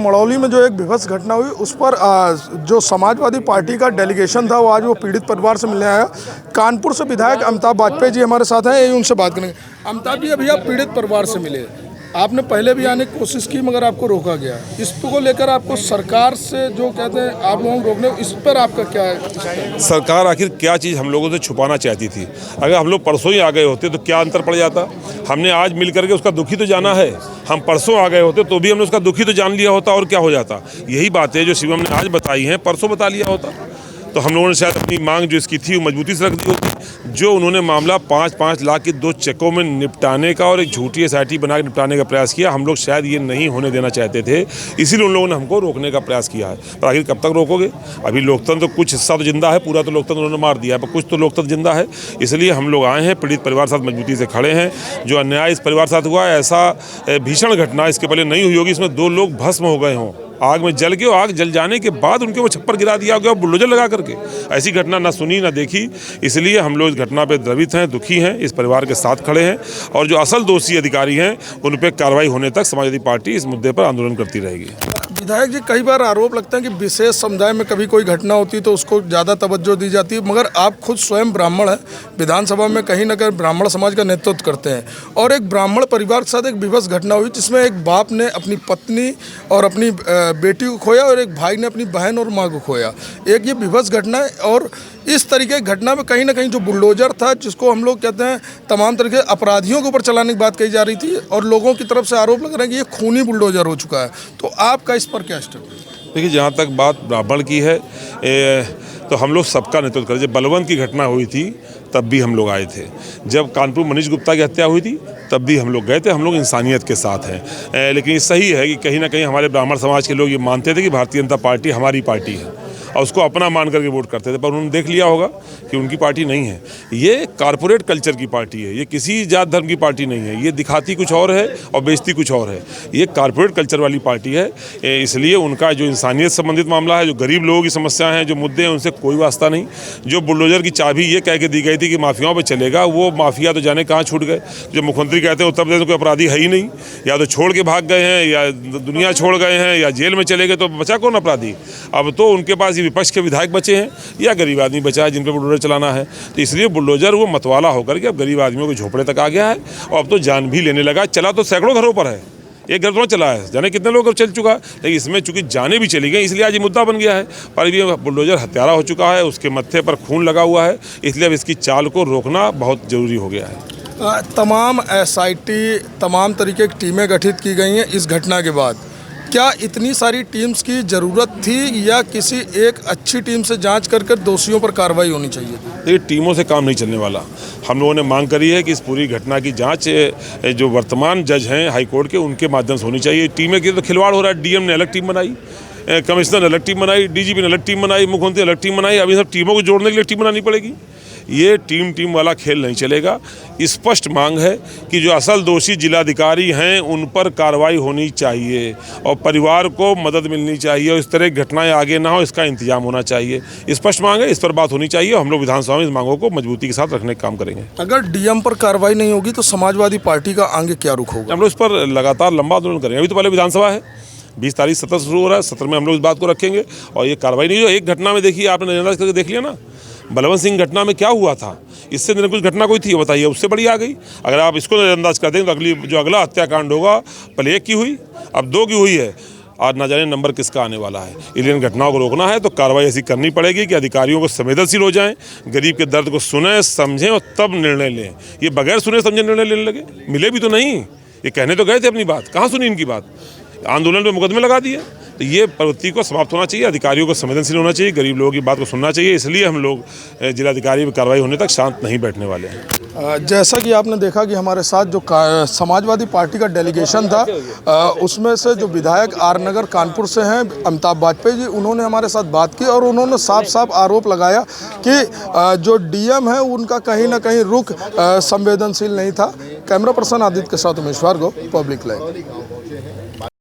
मड़ौली में जो एक विभत्स घटना हुई उस पर जो समाजवादी पार्टी का डेलीगेशन था वो आज वो पीड़ित परिवार से मिलने आया। कानपुर से विधायक अमिताभ वाजपेयी जी हमारे साथ हैं, यही उनसे बात करेंगे। अमिताभ जी, अभी आप पीड़ित परिवार से मिले, आपने पहले भी आने की कोशिश की मगर आपको रोका गया। इसको लेकर आपको सरकार से जो कहते हैं आप लोगों को रोकने, इस पर आपका क्या है? सरकार आखिर क्या चीज़ हम लोगों से छुपाना चाहती थी? अगर हम लोग परसों ही आ गए होते तो क्या अंतर पड़ जाता? हमने आज मिल करके उसका दुखी तो जाना है। हम परसों आ गए होते तो भी हमने उसका दुखी तो जान लिया होता और क्या हो जाता। यही बात है जो शिवम ने आज बताई हैं, परसों बता लिया होता तो हम लोगों ने शायद अपनी मांग जो इसकी थी वो मजबूती से रख दी होती। जो उन्होंने मामला 5-5 लाख के 2 चेकों में निपटाने का और एक झूठी SIT बना के निपटाने का प्रयास किया, हम लोग शायद ये नहीं होने देना चाहते थे, इसीलिए उन लोगों ने हमको रोकने का प्रयास किया है। पर आखिर कब तक रोकोगे? अभी लोकतंत्र तो कुछ हिस्सा तो जिंदा है, पूरा तो लोकतंत्र उन्होंने मार दिया है, पर कुछ तो लोकतंत्र जिंदा है। इसलिए हम लोग आए हैं, पीड़ित परिवार साथ मजबूती से खड़े हैं। जो अन्याय इस परिवार साथ हुआ है, ऐसा भीषण घटना इसके पहले नहीं हुई होगी। इसमें 2 लोग भस्म हो गए हों, आग में जल के, आग जल जाने के बाद उनके वो छप्पर गिरा दिया गया बुलडोजर लगा करके। ऐसी घटना ना सुनी ना देखी। इसलिए हम लोग इस घटना पे द्रवित हैं, दुखी हैं, इस परिवार के साथ खड़े हैं और जो असल दोषी अधिकारी हैं उन पर कार्रवाई होने तक समाजवादी पार्टी इस मुद्दे पर आंदोलन करती रहेगी। विधायक जी, कई बार आरोप लगता है कि विशेष समुदाय में कभी कोई घटना होती है तो उसको ज़्यादा तवज्जो दी जाती है, मगर आप खुद स्वयं ब्राह्मण हैं, विधानसभा में कहीं ना कहीं ब्राह्मण समाज का नेतृत्व करते हैं और एक ब्राह्मण परिवार के साथ एक विभत्स घटना हुई जिसमें एक बाप ने अपनी पत्नी और अपनी बेटी को खोया और एक भाई ने अपनी बहन और माँ को खोया। एक ये विभत्स घटना है और इस तरीके की घटना में कहीं ना कहीं जो बुलडोजर था, जिसको हम लोग कहते हैं तमाम तरीके अपराधियों के ऊपर चलाने की बात कही जा रही थी और लोगों की तरफ से आरोप लग रहा है कि ये खूनी बुलडोजर हो चुका है। तो आपका इस पर क्या स्टेप है? देखिए, जहाँ तक बात ब्राह्मण की है तो हम लोग सबका नेतृत्व करें। जब बलवंत की घटना हुई थी तब भी हम लोग आए थे। जब कानपुर मनीष गुप्ता की हत्या हुई थी तब भी हम लोग गए थे। हम लोग इंसानियत के साथ हैं। लेकिन ये सही है कि कहीं ना कहीं हमारे ब्राह्मण समाज के लोग ये मानते थे कि भारतीय जनता पार्टी हमारी पार्टी है और उसको अपना मान करके वोट करते थे, पर उन्होंने देख लिया होगा कि उनकी पार्टी नहीं है। ये कारपोरेट कल्चर की पार्टी है, ये किसी जात धर्म की पार्टी नहीं है। ये दिखाती कुछ और है और बेचती कुछ और है। ये कारपोरेट कल्चर वाली पार्टी है। इसलिए उनका जो इंसानियत संबंधित मामला है, जो गरीब लोगों की समस्याएं हैं, जो मुद्दे हैं, उनसे कोई वास्ता नहीं। जो बुलडोजर की चाबी ये कह के दी गई थी कि माफियाओं पर चलेगा, वो माफिया तो जाने कहाँ छूट गए। जो मुख्यमंत्री कहते हैं उत्तर प्रदेश में कोई अपराधी है ही नहीं, या तो छोड़ के भाग गए हैं या दुनिया छोड़ गए हैं या जेल में चले गए, तो बचा कौन अपराधी? अब तो उनके पास विपक्ष के विधायक बचे हैं या गरीब आदमी बचा है जिन पर बुलडोजर चलाना है। तो इसलिए बुलडोजर वो मतवाला होकर के अब गरीब आदमियों के झोपड़े तक आ गया है और अब तो जान भी लेने लगा। चला तो सैकड़ों घरों पर है, एक घर तो चला है, जाने कितने लोग चल चुका है, लेकिन इसमें चूंकि जाने भी चली गई इसलिए आज ये मुद्दा बन गया है। पर ये बुलडोजर हत्यारा हो चुका है, उसके मत्थे पर खून लगा हुआ है, इसलिए अब इसकी चाल को रोकना बहुत ज़रूरी हो गया है। तमाम SIT, तमाम तरीके की टीमें गठित की गई हैं इस घटना के बाद। क्या इतनी सारी टीम्स की ज़रूरत थी या किसी एक अच्छी टीम से जांच कर दोषियों पर कार्रवाई होनी चाहिए? ये टीमों से काम नहीं चलने वाला। हम लोगों ने मांग करी है कि इस पूरी घटना की जांच जो वर्तमान जज हैं हाईकोर्ट के, उनके माध्यम से होनी चाहिए। टीमें की तो खिलवाड़ हो रहा है। DM ने अलग टीम बनाई, कमिश्नर ने अलग टीम बनाई, DGP ने अलग टीम बनाई, मुख्यमंत्री अलग टीम बनाई। अभी सब टीमों को जोड़ने के लिए टीम बनानी पड़ेगी। ये टीम वाला खेल नहीं चलेगा। स्पष्ट मांग है कि जो असल दोषी जिलाधिकारी हैं उन पर कार्रवाई होनी चाहिए और परिवार को मदद मिलनी चाहिए और इस तरह की घटनाएं आगे ना हो, इसका इंतजाम होना चाहिए। स्पष्ट मांग है, इस पर बात होनी चाहिए। हम लोग विधानसभा में इस मांगों को मजबूती के साथ रखने का काम करेंगे। अगर DM पर कार्रवाई नहीं होगी तो समाजवादी पार्टी का आगे क्या रुख होगा? हम लोग इस पर लगातार लंबा आंदोलन करेंगे। अभी तो पहले विधानसभा है, 20 तारीख सत्र शुरू हो रहा है। सत्र में हम लोग इस बात को रखेंगे और ये कार्रवाई नहीं। जो एक घटना में देखिए, आपने नजरअंदाज करके देख लिया ना, बलवंत सिंह घटना में क्या हुआ था, इससे निरंकुश घटना कोई थी बताइए, उससे बड़ी आ गई। अगर आप इसको नजरअंदाज कर दें तो अगला हत्याकांड होगा, पहले 1 की हुई, अब 2 की हुई है, आज ना जाने नंबर किसका आने वाला है। इसलिए इन घटनाओं को रोकना है तो कार्रवाई ऐसी करनी पड़ेगी कि अधिकारियों को संवेदनशील हो जाएं, गरीब के दर्द को सुने समझें और तब निर्णय लें। ये बगैर सुने समझे निर्णय लेने लगे, मिले भी तो नहीं। ये कहने तो गए थे अपनी बात, कहाँ सुनी इनकी बात? आंदोलन पे मुकदमे लगा दिए। तो ये प्रवृत्ति को समाप्त होना चाहिए। अधिकारियों को संवेदनशील होना चाहिए, गरीब लोगों की बात को सुनना चाहिए। इसलिए हम लोग जिलाधिकारी पर कार्रवाई होने तक शांत नहीं बैठने वाले हैं। जैसा कि आपने देखा कि हमारे साथ जो समाजवादी पार्टी का डेलीगेशन था, उसमें से जो विधायक R नगर कानपुर से हैं अमिताभ वाजपेयी जी, उन्होंने हमारे साथ बात की और उन्होंने साफ साफ आरोप लगाया कि जो DM है उनका कहीं ना कहीं रुख संवेदनशील नहीं था। कैमरा पर्सन आदित्य के साथ उमेश भार्गव, पब्लिक लाइव।